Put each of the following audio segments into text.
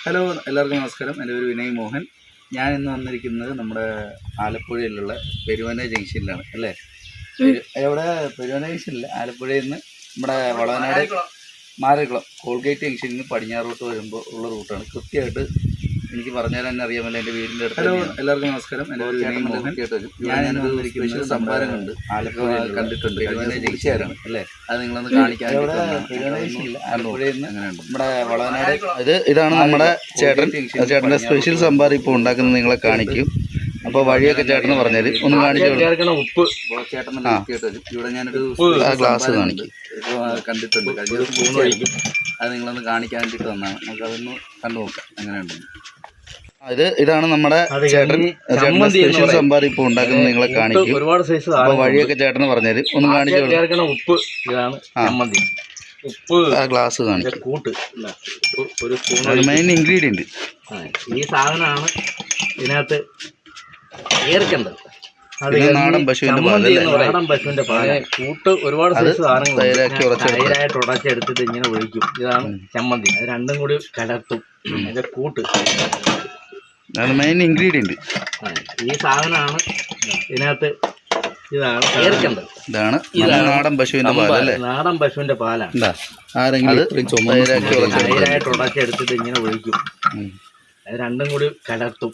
Hello, എല്ലാവർക്കും നമസ്കാരം. എൻ്റെ പേര് വിനയ് മോഹൻ. ഞാൻ ഇന്ന് വന്നിരിക്കുന്നത് നമ്മുടെ ആലപ്പുഴയിലുള്ള പെരുവന ജംഗ്ഷനിലാണ് അല്ലേ? എവിടെ? പെരുവന ജംഗ്ഷനില്ല, ആലപ്പുഴയിൽ നിന്ന് നമ്മുടെ വളവനാട് മാരക്കുളം കോൾഗേറ്റ് ജംഗ്ഷനിൽ നിന്ന് പടിഞ്ഞാറോട്ട് വരുമ്പോൾ ഉള്ള റൂട്ടാണ്. കൃത്യമായിട്ട് എനിക്ക് പറഞ്ഞാൽ തന്നെ അറിയാമല്ലോ, എൻ്റെ വീടിൻ്റെ അടുത്ത്. ഹലോ, എല്ലാവർക്കും നമസ്കാരം. എൻ്റെ പേര് വിനയ് മോഹൻ. ഞാൻ ഇന്ന് വന്നിരിക്കുന്നത് സംഭാരം കണ്ട് ആലപ്പുഴ കണ്ടിട്ടുണ്ട്. പെരുവന ജംഗ്ഷനാണ് അല്ലേ? അത് നിങ്ങളൊന്ന് കാണിക്കാൻ. ആലപ്പുഴയിൽ നിന്ന് നമ്മുടെ വളവനാട് ഇതാണ് നമ്മുടെ ചേട്ടൻ്റെ സ്പെഷ്യൽ സംഭാരം ഇപ്പോൾ ഉണ്ടാക്കുന്നത്. നിങ്ങളെ കാണിക്കും. അപ്പോൾ വഴിയൊക്കെ ചേട്ടന് പറഞ്ഞാൽ ഒന്ന് കാണിച്ചു. ഉപ്പ് ചേട്ടൻ ഇവിടെ ഞാനൊരു ഗ്ലാസ് കാണിക്കും കണ്ടിട്ടുണ്ട്. അത് നിങ്ങളൊന്ന് കാണിക്കാൻ വേണ്ടിയിട്ട് വന്നതാണ്. നമുക്കതൊന്ന് കണ്ടു നോക്കാം എങ്ങനെയുണ്ടെന്ന്. ഇതാണ് നമ്മുടെ ചേട്ടൻ്റെ സ്പെഷ്യൽ സംഭാരം ഇപ്പോൾ ഉണ്ടാക്കുന്നത്. നിങ്ങളെ കാണിക്കും. ഒരുപാട് സൈസ് അപ്പോൾ വഴിയൊക്കെ ചേട്ടന് പറഞ്ഞാൽ ഒന്ന് കാണിച്ചു. ഉപ്പ് ഇതാണ് ചമ്മന്തി. ഉപ്പ് ഗ്ലാസ് കാണിക്കും. കൂട്ട് ഒരു സ്പൂൺ മെയിൻ ഇൻഗ്രീഡിയൻറ്റ് ഈ സാധനമാണ് ഇതിനകത്ത് ചേർക്കേണ്ടത്. നാടൻ പശുവിന്റെ പാല്. കൂട്ട് ഒരുപാട് സൈസ് സാധനങ്ങൾ തൈരായിട്ട് ഉടച്ചെടുത്തിട്ട് ഇങ്ങനെ ഒഴിക്കും. ഇതാണ് ചമ്മന്തി. അത് രണ്ടും കൂടി കലർത്തും. അതിന്റെ കൂട്ട് മെയിൻ ഇൻഗ്രീഡിയൻറ്റ് ഈ സാധനമാണ് ഇതിനകത്ത്. ഇതാണ് ചേർക്കേണ്ടത്. ഇതാണ് നാടൻ പശുവിന്റെ പാലല്ലേ? നാടൻ പശുവിന്റെ പാലാണ്. തൈരായിട്ട് ഉടച്ചെടുത്തിട്ട് ഇങ്ങനെ ഒഴിക്കും. അത് രണ്ടും കൂടി കലർത്തും.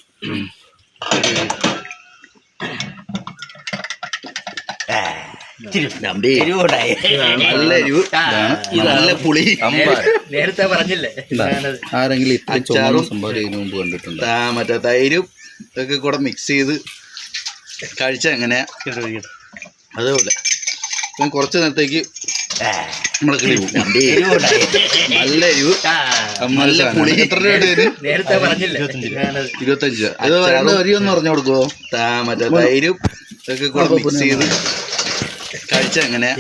നല്ല പുളി. നേരത്തെ പറഞ്ഞില്ലേ, ആരെങ്കിലും ഇത്രയും സംഭാരം മുമ്പ് കണ്ടിട്ടുണ്ട്? മറ്റേ തൈരും ഇതൊക്കെ കൂടെ മിക്സ് ചെയ്ത് കഴിച്ച എങ്ങനെയാ അതേപോലെ കുറച്ച് നേരത്തേക്ക് നമ്മളെ കിളി പോകും. നല്ല എരിവ്, നല്ല പുളി. എത്ര രൂപയുടെ? നേരത്തെ പറഞ്ഞില്ലേ, 25 രൂപ. ഇത് വരേണ്ട വരിയൊന്ന് പറഞ്ഞു കൊടുക്കുമോ? മറ്റേ തൈരും ഇതൊക്കെ കൂടെ മിക്സ് ചെയ്ത് കഴിച്ച എങ്ങനെയാ?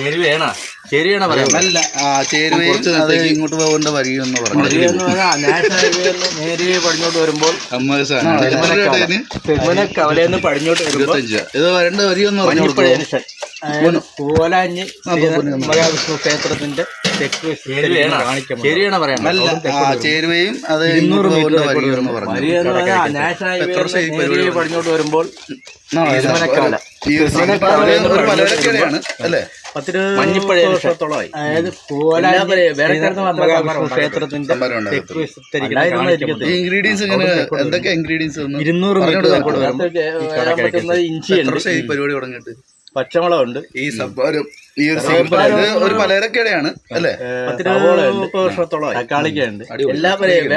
ശരിയാണ് പറയാം. നല്ല ചേരുവ ഇങ്ങോട്ട് പോകേണ്ട വരിയൊന്ന് പറഞ്ഞു. നേരെ പടിഞ്ഞോട്ട് വരുമ്പോൾ കവലന്ന് പടിഞ്ഞോട്ട് 25 രൂപ. ഇത് വരേണ്ട വരിയൊന്ന് പറഞ്ഞു കൊടുക്കുമോ? കോലാഞ്ഞ് മഹാവിഷ്ണു ക്ഷേത്രത്തിന്റെ തെക്ക് ശരിയാണ് പറയാം. നല്ല ചേരുവയും അത് 200 മീറ്റർ വരിയെന്ന് പറഞ്ഞു. പടിഞ്ഞോട്ട് വരുമ്പോൾ പലചരക്കടയാണ് അല്ലേ? മഞ്ഞിപ്പഴ വർഷത്തോളമായി. അതായത് ക്ഷേത്രത്തിന്റെ ഇൻഗ്രീഡിയൻസ് എന്തൊക്കെ ഇൻഗ്രീഡിയൻസ്? 200 മീറ്റർ ഇഞ്ചി, പരിപാടി തുടങ്ങിയിട്ട് പച്ചമുളകുണ്ട്. ഈ സംഭാരം ഒരു പലചരക്കടയാണ് അല്ലേ? 10 വർഷത്തോളമായി. തക്കാളിക്കുണ്ട്. എല്ലാ